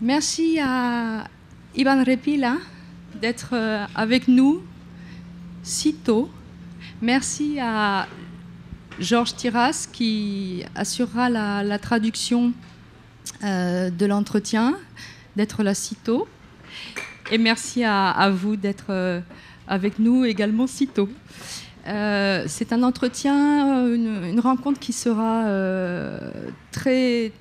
Merci à Ivan Repila d'être avec nous si tôt. Merci à Georges Tiras qui assurera la traduction de l'entretien, d'être là si tôt. Et merci à vous d'être avec nous également si tôt. C'est un entretien, une rencontre qui sera très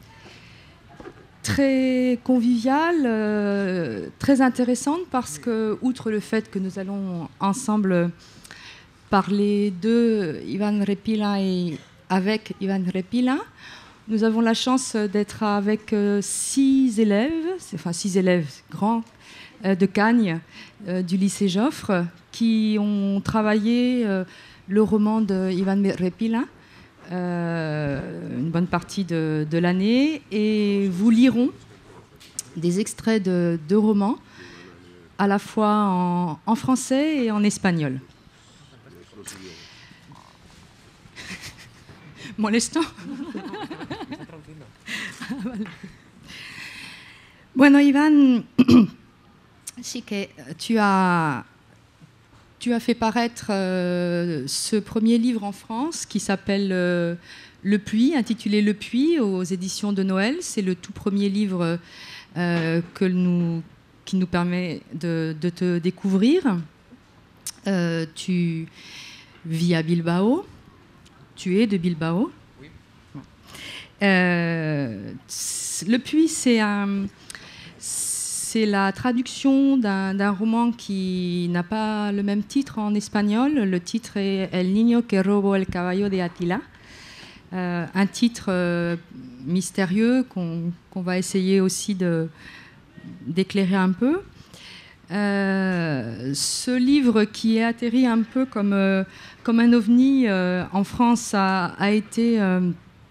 conviviale, très intéressante parce que, outre le fait que nous allons ensemble parler de Ivan Repila et avec Ivan Repila, nous avons la chance d'être avec 6 élèves grands de Cagnes du lycée Joffre qui ont travaillé le roman de Ivan Repila une bonne partie de l'année et vous lirons des extraits de romans à la fois en français et en espagnol. ¿Molesto? Bueno, Ivan, sí que tu as fait paraître ce premier livre en France qui s'appelle Le Puits, intitulé Le Puits aux éditions de Noël. C'est le tout premier livre qui nous permet de te découvrir. Tu vis à Bilbao. Tu es de Bilbao. Oui. Le Puits, c'est la traduction d'un roman qui n'a pas le même titre en espagnol. Le titre est El niño que robó el caballo de Attila. Un titre mystérieux qu'on va essayer aussi d'éclairer un peu. Ce livre qui est atterri un peu comme un ovni en France a été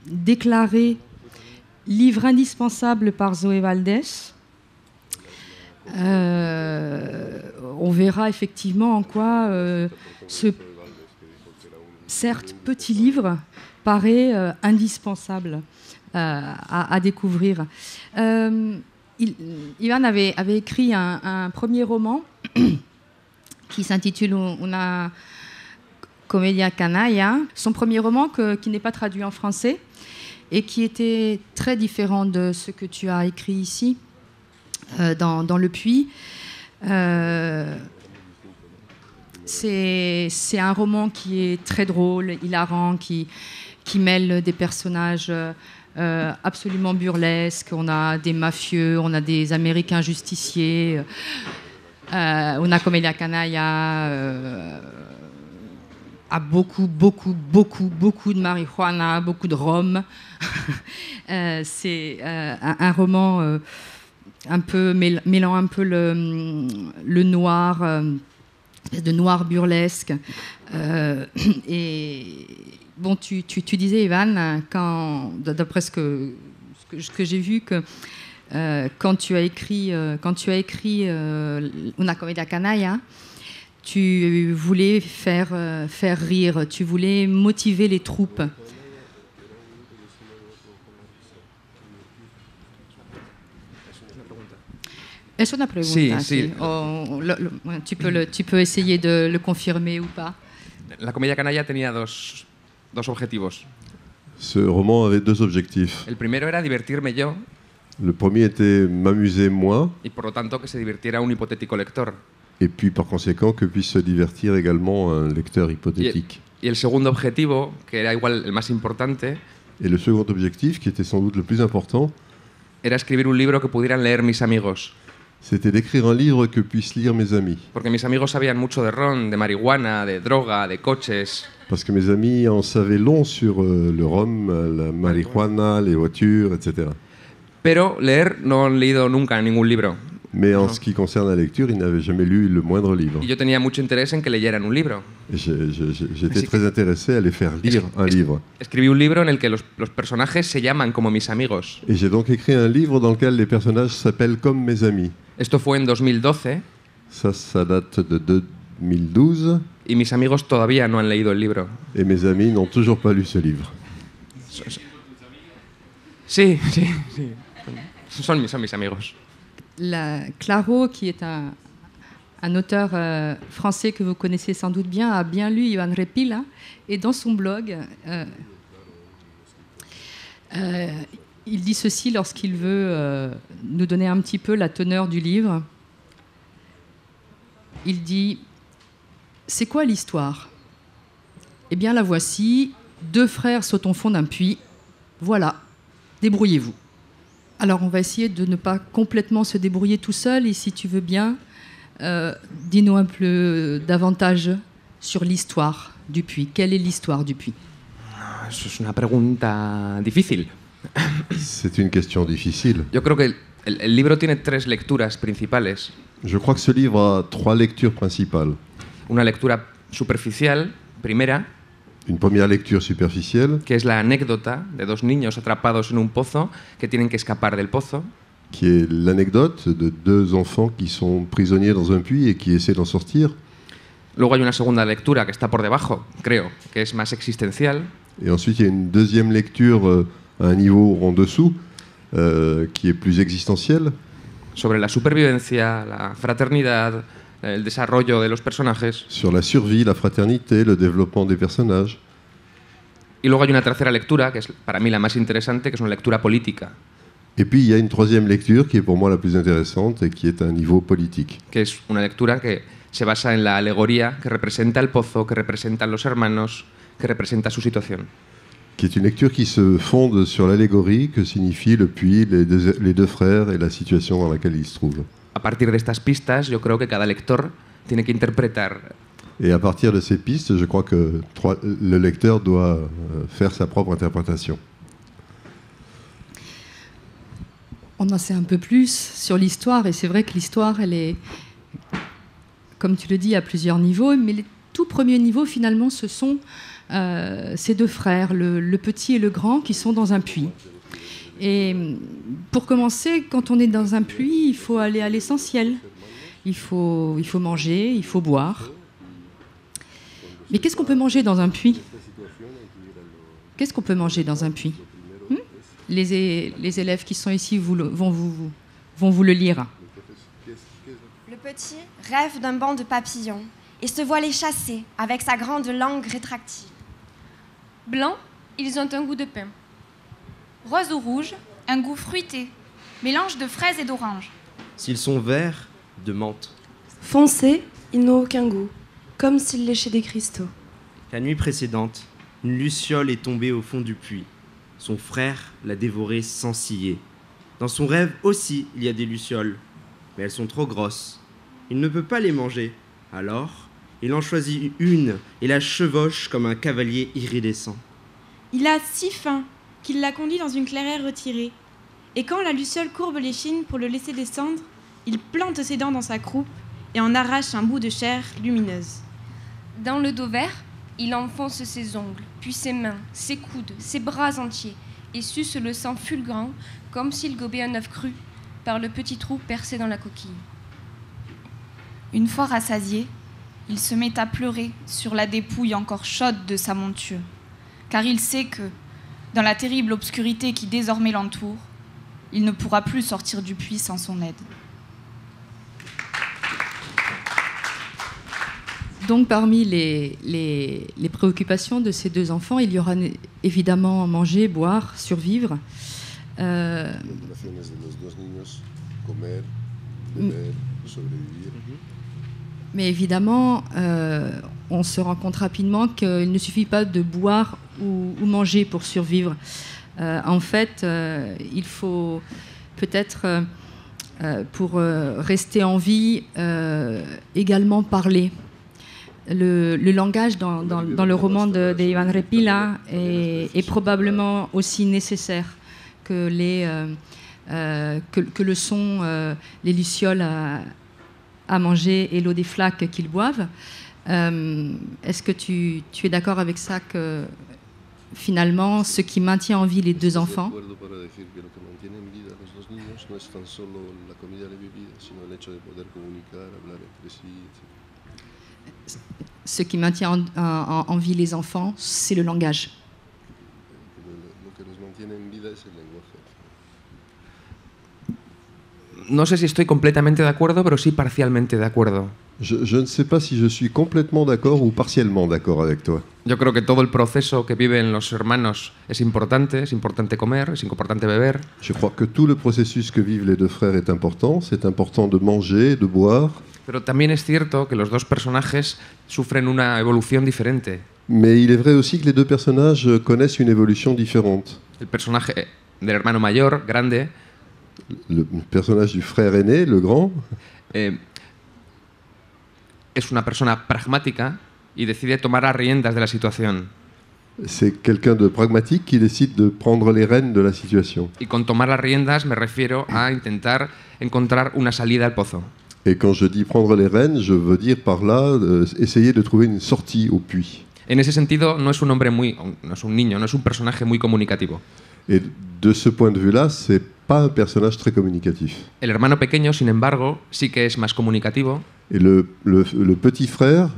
déclaré livre indispensable par Zoé Valdés. On verra effectivement en quoi ce certes petit livre paraît indispensable à découvrir. Ivan avait écrit un premier roman qui s'intitule Una Comedia Canalla, son premier roman qui n'est pas traduit en français et qui était très différent de ce que tu as écrit ici. Dans Le Puits. C'est un roman qui est très drôle, hilarant, qui mêle des personnages absolument burlesques. On a des mafieux, on a des Américains justiciers. Una Comedia Canalla a beaucoup de marijuana, beaucoup de rhum. C'est un roman un peu mêlant un peu le noir, de noir burlesque. Et bon, tu disais, Ivan, d'après ce que j'ai vu, que quand tu as écrit Una Comedia Canalla, tu voulais faire rire, tu voulais motiver les troupes. Es una pregunta, sí. Tu peux essayer de le confirmer ou pas. La Comedia Canalla tenía dos objetivos. Ce roman avait 2 objectifs. El primero era divertirme yo. Le premier était m'amuser moi. Y por lo tanto que se divirtiera un hipotético lector. Et puis par conséquent que puisse se divertir également un lecteur hypothétique. Y el segundo objetivo, que era igual el más importante. Et le second objectif, qui était sans doute le plus important, era escribir un libro que pudieran leer mis amigos. C'était d'écrire un livre que puissent lire mes amis. Porque mis amigos sabían mucho de ron, de marihuana, de droga, de coches. Parce que mes amis en savaient long sur le rhum, la marijuana, les voitures, etc. Pero leer no han leído nunca ningún libro. Mais en ce qui concerne la lecture, ils n'avaient jamais lu le moindre livre. Y yo tenía mucho interés en que leyeran un libro. Et j'étais très intéressé à les faire lire un livre. Escribí un libro en el que los personajes se llaman como mis amigos. Et j'ai donc écrit un livre dans lequel les personnages s'appellent comme mes amis. Esto fue en 2012. Ça date de 2012. Y mis amigos todavía no han leído el libro. Et mes amis n'ont toujours pas lu ce livre. Sí. Son mis amigos. Claro, qui est un auteur français que vous connaissez sans doute bien, a bien lu Ivan Repila, et dans son blog, il dit ceci lorsqu'il veut nous donner un petit peu la teneur du livre. Il dit « C'est quoi l'histoire ? Eh bien, la voici. 2 frères sautent au fond d'un puits. Voilà. Débrouillez-vous. » Alors, on va essayer de ne pas complètement se débrouiller tout seul. Et si tu veux bien, dis-nous un peu davantage sur l'histoire du puits. Quelle est l'histoire du puits ? Eso es una pregunta difícil. C'est une question difficile. Yo creo que el libro tiene 3 lecturas principales. Je crois que ce livre a 3 lectures principales. Una lectura superficial, primera, Une première lecture superficielle, que es la anécdota de 2 niños atrapados en un pozo que tienen que escapar del pozo. qui est l'anecdote de 2 enfants qui sont prisonniers dans un puits et qui essaient d'en sortir. Luego hay una segunda lectura que está por debajo, creo, que es más existencial, Et ensuite, il y a une deuxième lecture à un niveau en dessous, qui est plus existentielle, sobre la supervivencia, la fraternidad, el desarrollo de los personajes. sur la survie, la fraternité, le développement des personnages. Y luego hay una tercera lectura, que es para mí la más interesante, que es una lectura política, Et puis, il y a une troisième lecture qui est pour moi la plus intéressante et qui est à un niveau politique. que es una lectura que se basa en la alegoría que representa el pozo, que representan los hermanos, que representa su situación. Qui est une lecture qui se fonde sur l'allégorie que signifie le puits, les 2 frères et la situation dans laquelle ils se trouvent. A partir de estas pistas, yo creo que cada lector tiene que interpretar Et à partir de ces pistes, je crois que le lecteur doit faire sa propre interprétation. On en sait un peu plus sur l'histoire, et c'est vrai que l'histoire, elle est, comme tu le dis, à plusieurs niveaux, mais les tout premiers niveaux, finalement, ce sont ces 2 frères, le petit et le grand, qui sont dans un puits. Et pour commencer, quand on est dans un puits, il faut aller à l'essentiel. Il faut manger, il faut boire. Mais qu'est-ce qu'on peut manger dans un puits ? Qu'est-ce qu'on peut manger dans un puits ? Les élèves qui sont ici vont vous le lire. Le petit rêve d'un banc de papillons et se voit les chasser avec sa grande langue rétractile. Blancs, ils ont un goût de pain. Rose ou rouge, un goût fruité, mélange de fraises et d'orange. S'ils sont verts, de menthe. Foncés, ils n'ont aucun goût, comme s'ils léchaient des cristaux. La nuit précédente, une luciole est tombée au fond du puits. Son frère l'a dévorée sans ciller. Dans son rêve aussi, il y a des lucioles, mais elles sont trop grosses. Il ne peut pas les manger. Alors, il en choisit une et la chevauche comme un cavalier iridescent. Il a si faim qu'il la conduit dans une clairière retirée. Et quand la luciole courbe l'échine pour le laisser descendre, il plante ses dents dans sa croupe et en arrache un bout de chair lumineuse. Dans le dos vert, il enfonce ses ongles, puis ses mains, ses coudes, ses bras entiers, et suce le sang fulgurant comme s'il gobait un œuf cru par le petit trou percé dans la coquille. Une fois rassasié, il se met à pleurer sur la dépouille encore chaude de sa monture, car il sait que, dans la terrible obscurité qui désormais l'entoure, il ne pourra plus sortir du puits sans son aide. Donc parmi les préoccupations de ces 2 enfants, il y aura évidemment manger, boire, survivre. Mais évidemment, on se rend compte rapidement qu'il ne suffit pas de boire ou manger pour survivre. En fait, il faut peut-être, pour rester en vie, également parler. Le langage dans le roman de Ivan Repila est probablement aussi nécessaire que le son, les lucioles à manger et l'eau des flaques qu'ils boivent. Est-ce que tu es d'accord avec ça, que finalement, ce qui maintient en vie les 2 enfants, ce qui maintient en vie les enfants, c'est le langage. no sé si estoy completamente de acuerdo, pero sí parcialmente de acuerdo. Je ne sais pas si je suis complètement d'accord ou partiellement d'accord avec toi. Yo creo que todo el proceso que viven los hermanos es importante comer, es importante beber. Je crois que tout le processus que vivent les deux frères est important. C'est important de manger, de boire. Pero también es cierto que los dos personajes sufren una evolución diferente. Mais il est vrai aussi que les deux personnages connaissent une évolution différente. El personaje del hermano mayor, grande, Le personnage du frère aîné, le grand, es una persona pragmática y decide tomar las riendas de la situación. c'est quelqu'un de pragmatique qui décide de prendre les rênes de la situation. Y con tomar las riendas me refiero a intentar encontrar una salida al pozo. Et quand je dis prendre les rênes, je veux dire par là essayer de trouver une sortie au puits. En ese sentido, no es un niño, no es un personaje muy comunicativo. Et de ce point de vue-là, c'est pas un personnage très communicatif. El hermano pequeño, sin embargo, sí que es más comunicativo. Et le petit frère,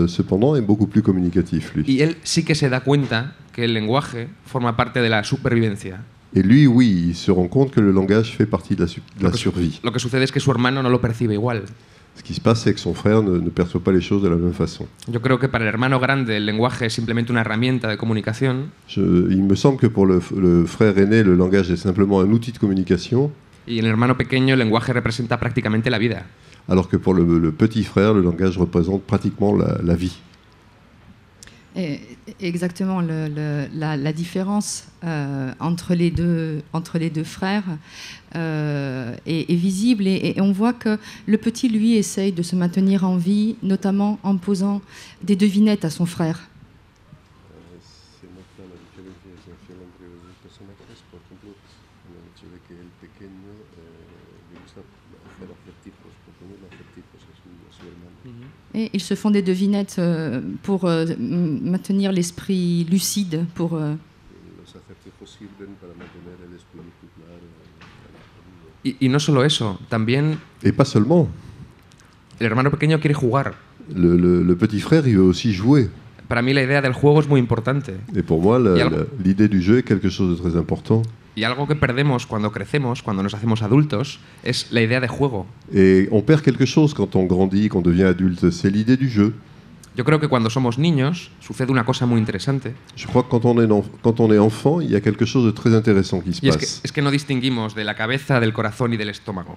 cependant, est beaucoup plus communicatif, lui. Y él sí que se da cuenta que el lenguaje forma parte de la supervivencia. Et lui, oui, il se rend compte que le langage fait partie de la survie. Lo que sucede es que su hermano no lo percibe igual. Ce qui se passe, c'est que son frère ne perçoit pas les choses de la même façon. Yo creo que para el hermano grande el lenguaje es simplemente una herramienta de comunicación. Il me semble que pour le frère aîné, le langage est simplement un outil de communication. Y en el hermano pequeño el lenguaje representa prácticamente la vida. Alors que pour le petit frère, le langage représente pratiquement la vie. Exactement, la différence entre les deux frères est visible et on voit que le petit, lui, essaye de se maintenir en vie, notamment en posant des devinettes à son frère. Et ils se font des devinettes pour maintenir l'esprit lucide, pour... Y no solo eso, también... Et pas seulement. El hermano pequeño quiere jugar. Le petit frère, il veut aussi jouer. Para mí la idea del juego es muy importante. Et pour moi, l'idée du jeu est quelque chose de très important. Y algo que perdemos cuando crecemos, cuando nos hacemos adultos, es la idea de juego. Et on perd quelque chose quand on grandit, quand on devient adulte, c'est l'idée du jeu. Yo creo que cuando somos niños sucede una cosa muy interesante. Je crois que quand on est enfant, il y a quelque chose de très intéressant qui se passe. Es que no distinguimos de la cabeza, del corazón y del estómago.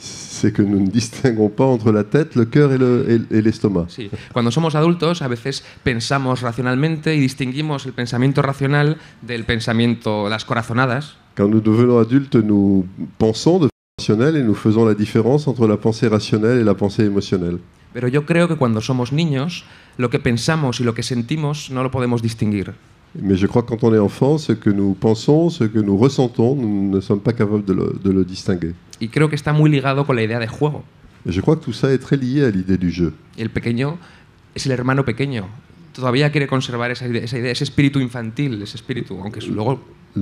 C'est que nous ne distinguons pas entre la tête, le cœur et l'estomac. Sí. Cuando somos adultos, a veces pensamos racionalmente y distinguimos el pensamiento racional del pensamiento, las corazonadas. Quand nous devenons adultes, nous pensons de façon rationnelle et nous faisons la différence entre la pensée rationnelle et la pensée émotionnelle. Pero yo creo que cuando somos niños, lo que pensamos y lo que sentimos no lo podemos distinguir. Mais je crois que quand on est enfant, ce que nous pensons, ce que nous ressentons, nous ne sommes pas capables de le distinguer. Y creo que está muy ligado con la idea de juego. Et je crois que tout ça est très lié à l'idée du jeu. Y el pequeño es el hermano pequeño. Todavía quiere conservar esa idea, ese espíritu infantil, ese espíritu, aunque luego,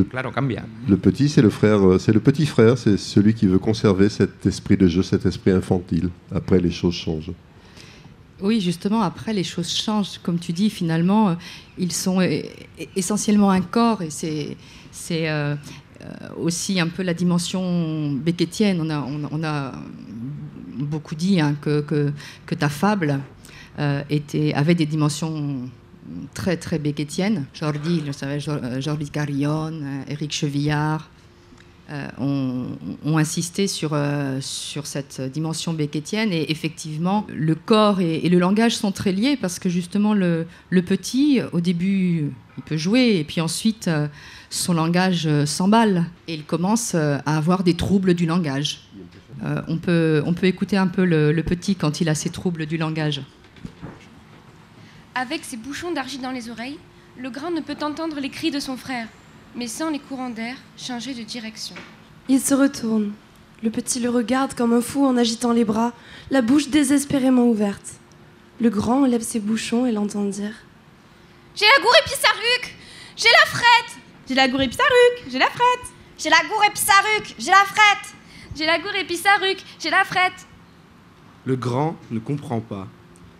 claro, cambia. Le petit, c'est le petit frère, c'est celui qui veut conserver cet esprit de jeu, cet esprit infantile. Après, les choses changent. Oui, justement, après, les choses changent. Comme tu dis, finalement, ils sont essentiellement un corps et c'est aussi un peu la dimension beckettienne. On a beaucoup dit que ta fable avait des dimensions très, très beckettiennes. Jordi Carillon, Éric Chevillard ont insisté sur cette dimension beckettienne et effectivement le corps et le langage sont très liés parce que justement le petit au début il peut jouer et puis ensuite son langage s'emballe et il commence à avoir des troubles du langage. On peut écouter un peu le petit quand il a ses troubles du langage. Avec ses bouchons d'argile dans les oreilles, le grand ne peut entendre les cris de son frère, mais sans les courants d'air changer de direction. Il se retourne. Le petit le regarde comme un fou en agitant les bras, la bouche désespérément ouverte. Le grand lève ses bouchons et l'entend dire « J'ai la gourépissarruc, j'ai la frette. J'ai la gourépissarruc, j'ai la frette. J'ai la gourépissarruc, j'ai la frette. J'ai la gourépissarruc, j'ai la frette. » Le grand ne comprend pas.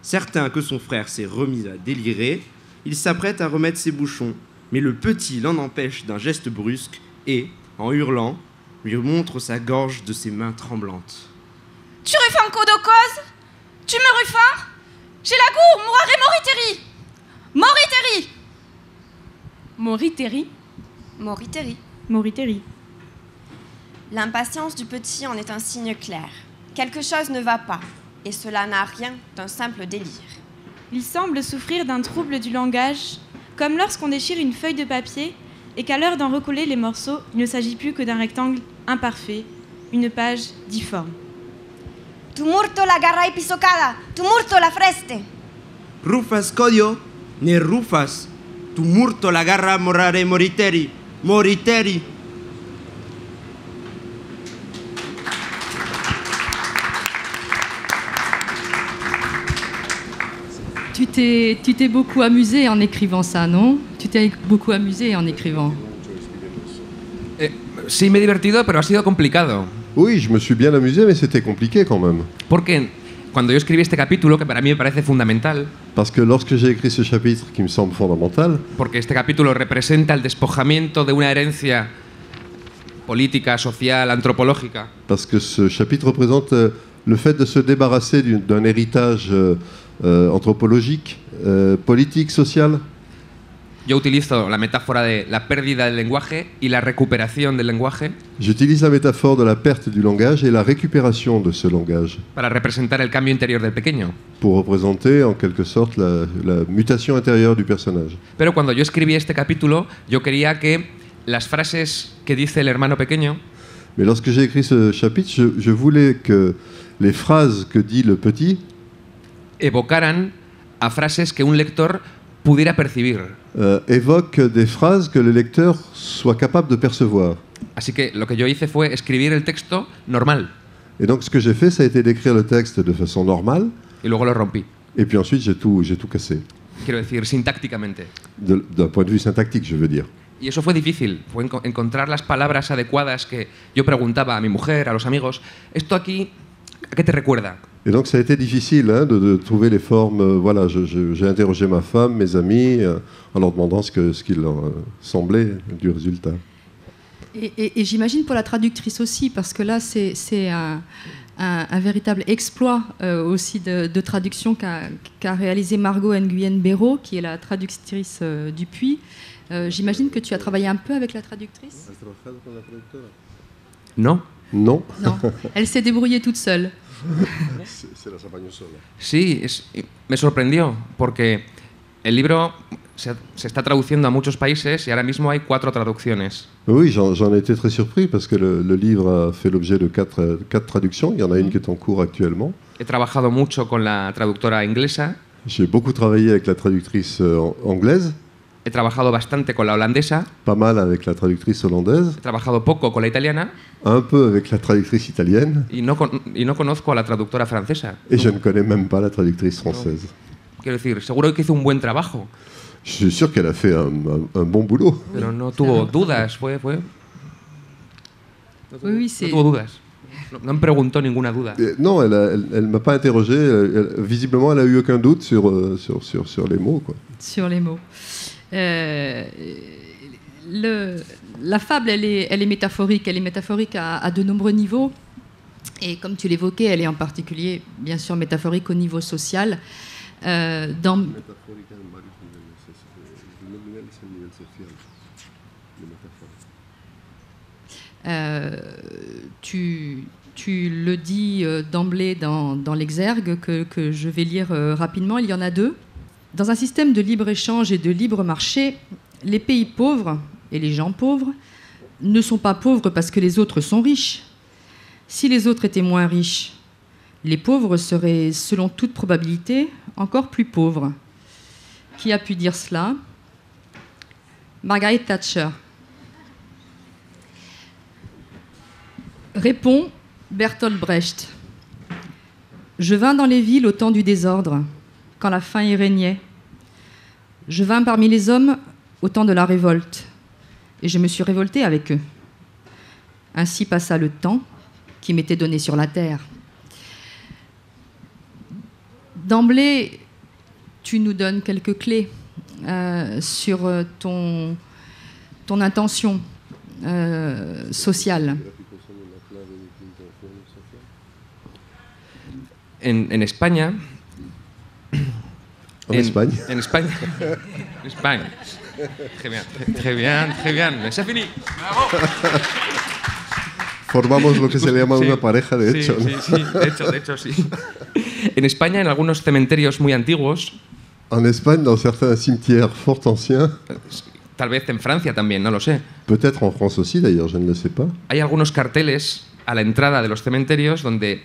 Certain que son frère s'est remis à délirer, il s'apprête à remettre ses bouchons, mais le petit l'en empêche d'un geste brusque et, en hurlant, lui montre sa gorge de ses mains tremblantes. Tu rufan codo cause? Tu me rufan? J'ai la gour, moiré moriteri! Moriteri? Moriteri. Moriteri. Moriteri. L'impatience du petit en est un signe clair. Quelque chose ne va pas, et cela n'a rien d'un simple délire. Il semble souffrir d'un trouble du langage, comme lorsqu'on déchire une feuille de papier et qu'à l'heure d'en recoller les morceaux, il ne s'agit plus que d'un rectangle imparfait, une page difforme. Tumurto la garra pisocada, tumurto la freste. Rufas codio, ne rufas, tumurto la garra morare moriteri, moriteri. Tu t'es beaucoup amusé en écrivant ça, non? Tu t'es beaucoup amusé en écrivant. Sí, me he divertido, pero ha sido complicado. Oui, je me suis bien amusé, mais c'était compliqué quand même. Porque cuando yo escribí este capítulo, que para mí me parece fundamental, Parce que lorsque j'ai écrit ce chapitre qui me semble fondamental, porque este capítulo representa el despojamiento de una herencia política, social, antropológica, parce que ce chapitre représente le fait de se débarrasser d'un héritage anthropologique, politique, social. yo utilizo la metáfora de la pérdida del lenguaje y la recuperación del lenguaje J'utilise la métaphore de la perte du langage et la récupération de ce langage para representar el cambio interior del pequeño. pour représenter en quelque sorte la mutation intérieure du personnage. Pero cuando yo escribí este capítulo, yo quería que las frases que dice el hermano pequeño Mais lorsque j'ai écrit ce chapitre, je voulais que les phrases que dit le petit evocaran a frases que un lector pudiera percibir. évoquent des phrases que le lecteur soit capable de percevoir. Así que lo que yo hice fue escribir el texto normal Et donc ce que j'ai fait, ça a été d'écrire le texte de façon normale, y luego lo rompí. et puis ensuite j'ai tout cassé. Quiero decir, sintácticamente. D'un point de vue syntactique, je veux dire. Y eso fue difícil, fue encontrar las palabras adecuadas que yo preguntaba a mi mujer, a los amigos, ¿esto aquí a qué te recuerda? Et donc ça a été difficile de trouver les formes. Voilà, j'ai interrogé ma femme, mes amis, en leur demandant ce qu'il leur semblait du résultat. Et j'imagine pour la traductrice aussi, parce que là, c'est un véritable exploit aussi de traduction qu'a réalisé Margot Nguyen Béraud, qui est la traductrice du Puy. J'imagine que tu as travaillé un peu avec la traductrice? No. Non. Non, elle s'est débrouillée toute seule. Sí, me sorprendió, porque el libro se está traduciendo a muchos países y ahora mismo hay 4 traducciones. Oui, j'en ai été très surpris parce que le livre a fait l'objet de 4 traductions. Il y en a une qui est en cours actuellement. He trabajado mucho con la traductora inglesa. J'ai beaucoup travaillé avec la traductrice anglaise. He trabajado bastante con la holandesa. Pas mal avec la traductrice hollandaise. He trabajado poco con la italiana. Un peu avec la traductrice italienne. Y no conozco a la traductora francesa. Et je ne connais même pas la traductrice française. No. Quiero decir, seguro que hizo un buen trabajo. Je suis sûr qu'elle a fait un bon boulot. Pero no tuvo dudas, fue... Oui, c'est... No tuvo dudas. No me preguntó ninguna duda. Non, elle ne m'a pas interrogé. Visiblement, elle n'a eu aucun doute sur les mots, quoi. Sur les mots. La fable, elle est métaphorique. Elle est métaphorique à de nombreux niveaux. Et comme tu l'évoquais, elle est en particulier, bien sûr, métaphorique au niveau social. Tu le dis d'emblée dans l'exergue que je vais lire rapidement. Il y en a 2. Dans un système de libre-échange et de libre marché, les pays pauvres et les gens pauvres ne sont pas pauvres parce que les autres sont riches. Si les autres étaient moins riches, les pauvres seraient, selon toute probabilité, encore plus pauvres. Qui a pu dire cela? Margaret Thatcher. Répond Bertolt Brecht. Je vins dans les villes au temps du désordre, quand la faim y régnait. Je vins parmi les hommes au temps de la révolte, et je me suis révolté avec eux. Ainsi passa le temps qui m'était donné sur la terre. D'emblée, tu nous donnes quelques clés sur ton intention sociale. En España... En Espagne. En España. En España. Très bien, très bien, très bien. C'est fini. Bravo. Formamos lo que se le llama una pareja, de hecho. Sí, ¿no? sí, de hecho, sí. En España, en algunos cementerios muy antiguos... En Espagne, dans certains cimetières fort anciens... Tal vez en Francia también, no lo sé. Peut-être en France aussi, d'ailleurs, je ne le sais pas. Hay algunos carteles a la entrada de los cementerios donde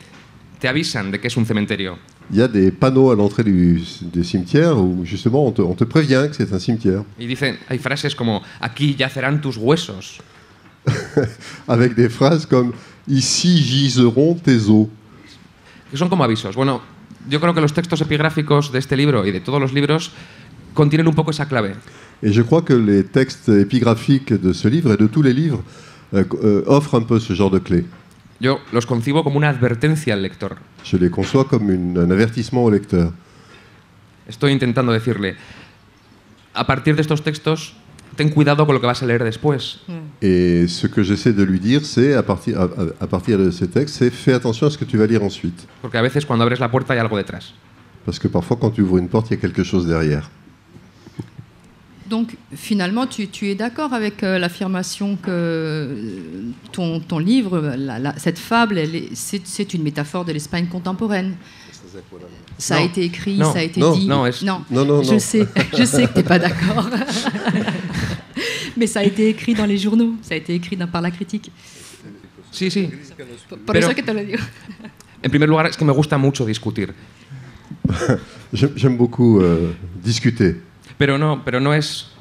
te avisan de que es un cementerio. Il y a des panneaux à l'entrée des cimetières où justement on te prévient que c'est un cimetière. Y dicen, hay frases como, aquí yacerán tus huesos. Avec des phrases comme « Ici giseront tes os ». Que son como avisos. Bueno, yo creo que los textos epigráficos de este libro y de todos los libros contienen un poco esa clave. Et je crois que les textes épigraphiques de ce livre et de tous les livres offrent un peu ce genre de clé. Yo los concibo como una advertencia al lector. Je les conçois comme un avertissement au lecteur. Estoy intentando decirle, a partir de estos textos, ten cuidado con lo que vas a leer después. Et ce que j'essaie de lui dire, c'est, à partir de ces textes, c'est fais attention à ce que tu vas lire ensuite. Porque a veces cuando abres la puerta hay algo detrás. Parce que parfois, quand tu ouvres une porte, il y a quelque chose derrière. Donc finalement, tu es d'accord avec l'affirmation que ton livre, cette fable, c'est une métaphore de l'Espagne contemporaine. Ça a été écrit, ça a été dit. Non, je sais que tu n'es pas d'accord. Mais ça a été écrit dans les journaux, ça a été écrit par la critique. Sí, sí. Por eso que te lo digo. En primer lugar, es que me gusta mucho discutir. J'aime beaucoup discuter. Pero no es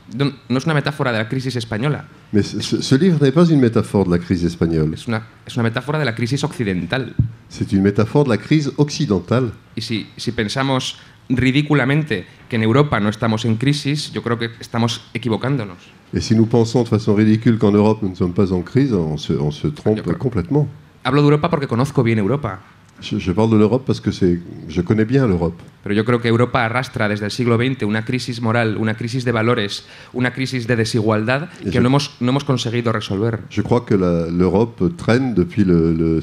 una metáfora de la crisis española. Mais ce livre n'est pas une métaphore de la crise espagnole. Es una metáfora de la crisis occidental. C'est une métaphore de la crise occidentale. Y si pensamos ridículamente que en Europa no estamos en crisis, yo creo que estamos equivocándonos. Et si nous pensons de façon ridicule qu'en Europe nous ne sommes pas en crise, on se trompe complètement. Hablo de Europa porque conozco bien Europa. Je parle de l'Europe parce que je connais bien l'Europe. Pero yo creo que Europa arrastra desde el siglo XX una crisis moral, una crisis de valores, una crisis de desigualdad que no hemos conseguido resolver. Je crois que l'Europe traîne depuis le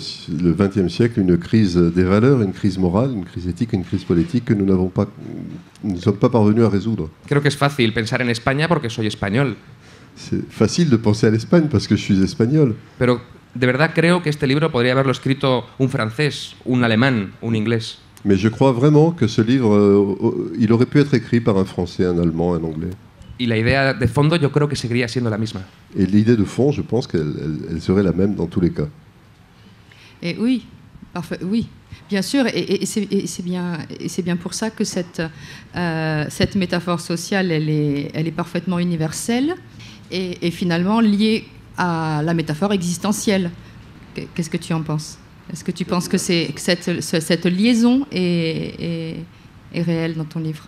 XXe siècle une crise des valeurs, une crise morale, une crise éthique, une crise politique que nous ne sommes pas parvenus à résoudre. Creo que es fácil pensar en España porque soy español. C'est facile de penser à l'Espagne parce que je suis espagnol. Pero de verdad creo que este libro podría haberlo escrito un francés, un alemán, un inglés. Mais je crois vraiment que ce livre, il aurait pu être écrit par un Français, un Allemand, un Anglais. Y la idea de fondo yo creo que seguiría siendo la misma. Et l'idée de fond, je pense qu'elle serait la même dans tous les cas. Et oui, parfait, oui, bien sûr, et c'est bien pour ça que cette métaphore sociale, elle est parfaitement universelle et finalement liée à la métaphore existentielle. Qu'est-ce que tu en penses? Est-ce que tu penses que cette liaison est réelle dans ton livre?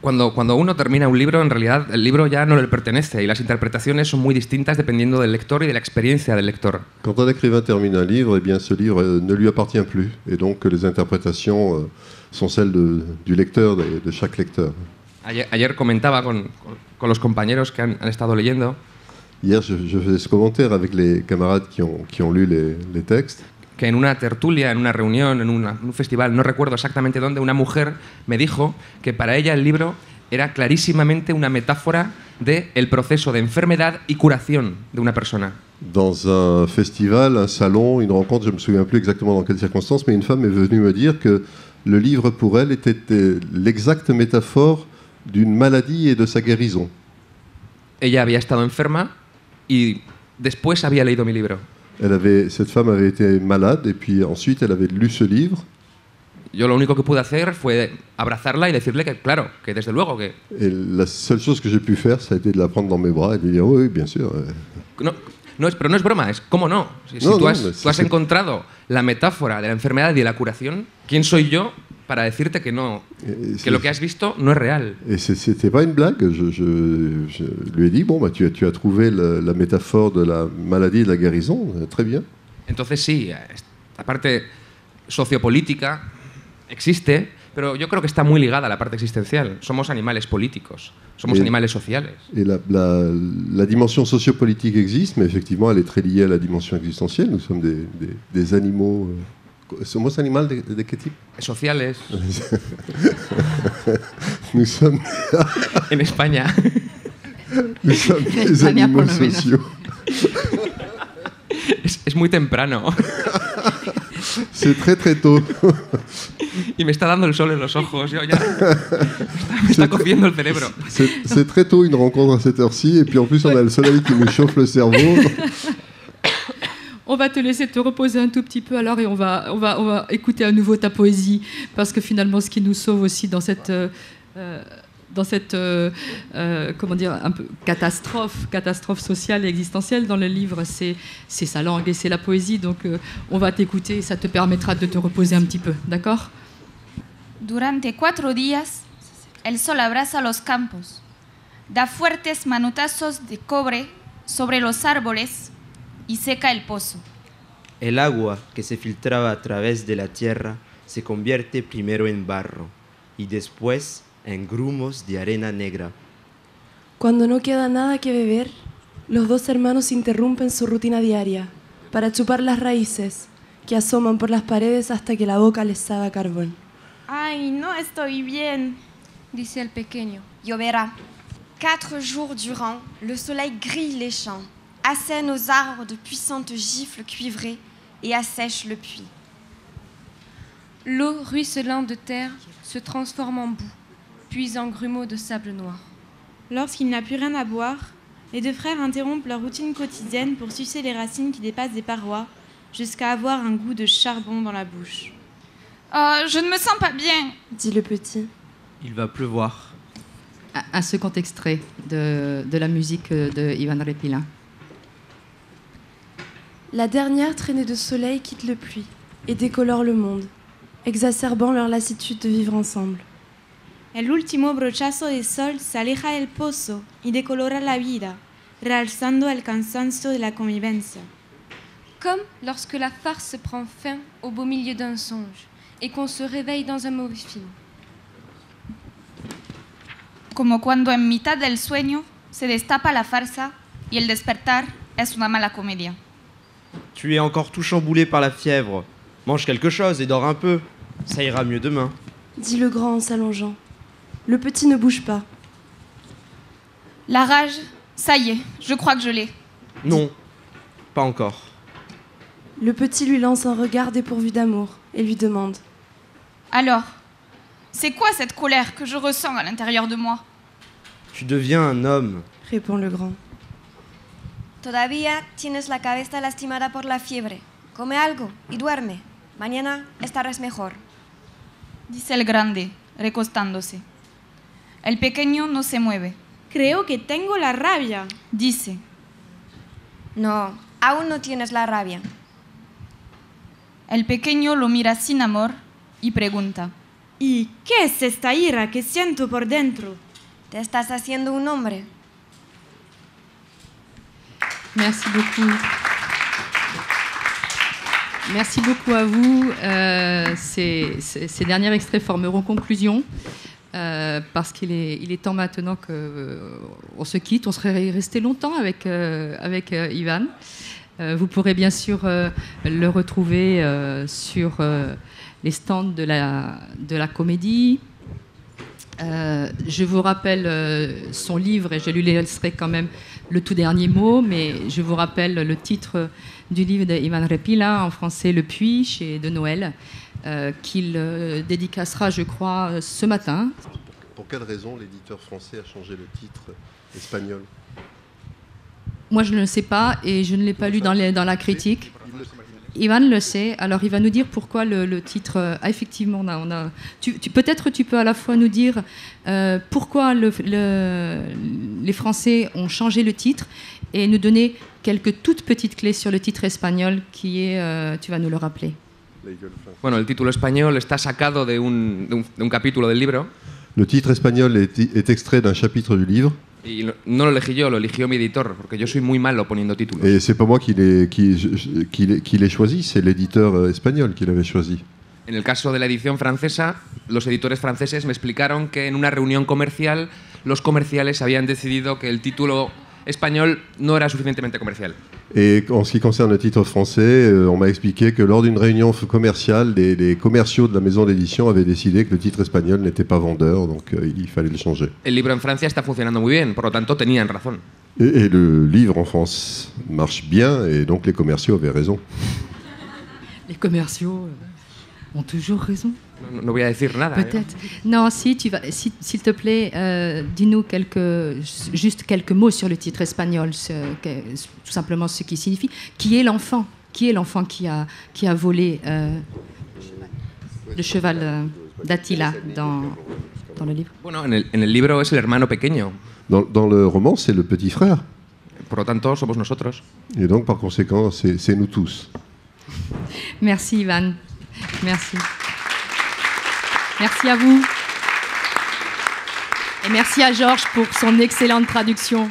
Cuando uno termina un libro, en realidad el libro ya no le pertenece y las interpretaciones son muy distintas dependiendo del lector y de la experiencia del lector. Quand un écrivain termine un livre, eh bien ce livre ne lui appartient plus et donc les interprétations sont celles du lecteur, de chaque lecteur. Ayer comentaba con los compañeros que han estado leyendo. Hier, je faisais ce commentaire avec les camarades qui ont lu les textes. Que en una tertulia, en una reunión, en un festival, no recuerdo exactamente dónde, una mujer me dijo que para ella el libro era clarísimamente una metáfora del proceso de enfermedad y curación de una persona. Dans un festival, un salon, une rencontre, je ne me souviens plus exactement dans quelles circonstances, mais une femme est venue me dire que le livre pour elle était l'exacte métaphore d'une maladie et de sa guérison. Ella había estado enferma y después había leído mi libro. Cette femme avait été malade et puis ensuite elle avait lu ce livre. Yo lo único que pude hacer fue abrazarla y decirle que claro, que desde luego que... Et la seule chose que j'ai pu faire, ça a été de la prendre dans mes bras et de lui dire oui, bien sûr. Pero no es broma, es cómo no. Si tú has encontrado la metáfora de la enfermedad y de la curación, ¿quién soy yo para decirte que no, que lo que has visto no es real? Et c'était pas une blague. Je lui ai dit bon, bah, tu as trouvé la métaphore de la maladie et de la guérison, très bien. Entonces sí, la parte sociopolítica existe, pero yo creo que está muy ligada a la parte existencial. Somos animales políticos, somos animales sociales. Et la dimension sociopolitique existe, mais effectivement, elle est très liée à la dimension existentielle. Nous sommes des animaux ¿Somos animal de qué tipo? Sociales. Nous sommes, En España. nous sommes des animaux sociaux. Es muy temprano. C'est très très tôt. Y me está dando el sol en los ojos. Yo ya... Me está cociendo el cerebro. C'est très tôt une rencontre à cette heure-ci, et puis en plus on a le soleil qui nous chauffe le cerveau. On va te laisser te reposer un tout petit peu alors et on va écouter à nouveau ta poésie parce que finalement ce qui nous sauve aussi dans cette comment dire, un peu catastrophe sociale et existentielle dans le livre, c'est sa langue et c'est la poésie. Donc on va t'écouter et ça te permettra de te reposer un petit peu, d'accord? Durante 4 días, el sol abraza los campos, da fuertes manotazos de cobre sobre los árboles y seca el pozo. El agua que se filtraba a través de la tierra se convierte primero en barro y después en grumos de arena negra. Cuando no queda nada que beber, los dos hermanos interrumpen su rutina diaria para chupar las raíces que asoman por las paredes hasta que la boca les sabe a carbón. Ay, no estoy bien, dice el pequeño. Lloverá. 4 jours durant, le soleil grille les champs, assène aux arbres de puissantes gifles cuivrées et assèche le puits. L'eau ruisselante de terre se transforme en boue, puis en grumeaux de sable noir. Lorsqu'il n'a plus rien à boire, les 2 frères interrompent leur routine quotidienne pour sucer les racines qui dépassent des parois, jusqu'à avoir un goût de charbon dans la bouche. Oh, je ne me sens pas bien, dit le petit. Il va pleuvoir. Un second extrait de la musique de Ivan Repilin. La dernière traînée de soleil quitte le puits et décolore le monde, exacerbant leur lassitude de vivre ensemble. El último brochazo de sol se aleja del pozo y decolora la vida, realzando el cansancio de la convivencia. Comme lorsque la farce prend fin au beau milieu d'un songe et qu'on se réveille dans un mauvais film. Como cuando en mitad del sueño se destapa la farsa y el despertar es una mala comedia. Tu es encore tout chamboulé par la fièvre. Mange quelque chose et dors un peu. Ça ira mieux demain. Dit le grand en s'allongeant. Le petit ne bouge pas. La rage, ça y est, je crois que je l'ai. Non, pas encore. Le petit lui lance un regard dépourvu d'amour et lui demande. Alors, c'est quoi cette colère que je ressens à l'intérieur de moi? Tu deviens un homme, répond le grand. Todavía tienes la cabeza lastimada por la fiebre. Come algo y duerme. Mañana estarás mejor. Dice el grande, recostándose. El pequeño no se mueve. Creo que tengo la rabia, dice. No, aún no tienes la rabia. El pequeño lo mira sin amor y pregunta. ¿Y qué es esta ira que siento por dentro? Te estás haciendo un hombre. Merci beaucoup. Merci beaucoup à vous. Ces derniers extraits formeront conclusion parce qu'il est temps maintenant qu'on se quitte. On serait resté longtemps avec Ivan. Vous pourrez bien sûr le retrouver sur les stands de la comédie. Je vous rappelle son livre et je lui laisserai quand même le tout dernier mot, mais je vous rappelle le titre du livre d'Ivan Repilin, en français Le Puits, chez De Noël, qu'il dédicacera, je crois, ce matin. Pour quelle raison l'éditeur français a changé le titre espagnol? Moi, je ne le sais pas et je ne l'ai pas lu dans la critique. Ivan le sait, alors il va nous dire pourquoi le titre. Effectivement, peut-être tu peux à la fois nous dire pourquoi les Français ont changé le titre et nous donner quelques toutes petites clés sur le titre espagnol qui est. Tu vas nous le rappeler. Bueno, el título español está sacado de un capítulo del libro. Le titre espagnol est extrait d'un chapitre du livre. Y no lo elegí yo, lo eligió mi editor, porque yo soy muy malo poniendo títulos. Et c'est pas moi qui l'ai choisi, c'est l'éditeur espagnol qui l'avait choisi. En el caso de la edición francesa, los editores franceses me explicaron que en una reunión comercial los comerciales habían decidido que el título español no era suficientemente comercial. Et en ce qui concerne le titre français, on m'a expliqué que lors d'une réunion commerciale, les commerciaux de la maison d'édition avaient décidé que le titre espagnol n'était pas vendeur, donc il fallait le changer. El libro en Francia está funcionando muy bien, por lo tanto tenían razón. Et le livre en France marche bien, et donc les commerciaux avaient raison. Les commerciaux ont toujours raison. No voy a decir nada. Peut-être. Non, si tu vas, s'il te plaît, dis-nous juste quelques mots sur le titre espagnol, tout simplement ce qui signifie. Qui est l'enfant? Qui est l'enfant qui a volé le cheval d'Attila dans le livre? Bueno, en el libro es el hermano pequeño. Dans le roman, c'est le petit frère. Por lo tanto, somos nosotros. Et donc, par conséquent, c'est nous tous. Merci, Ivan. Merci. Merci à vous. Et merci à Georges pour son excellente traduction.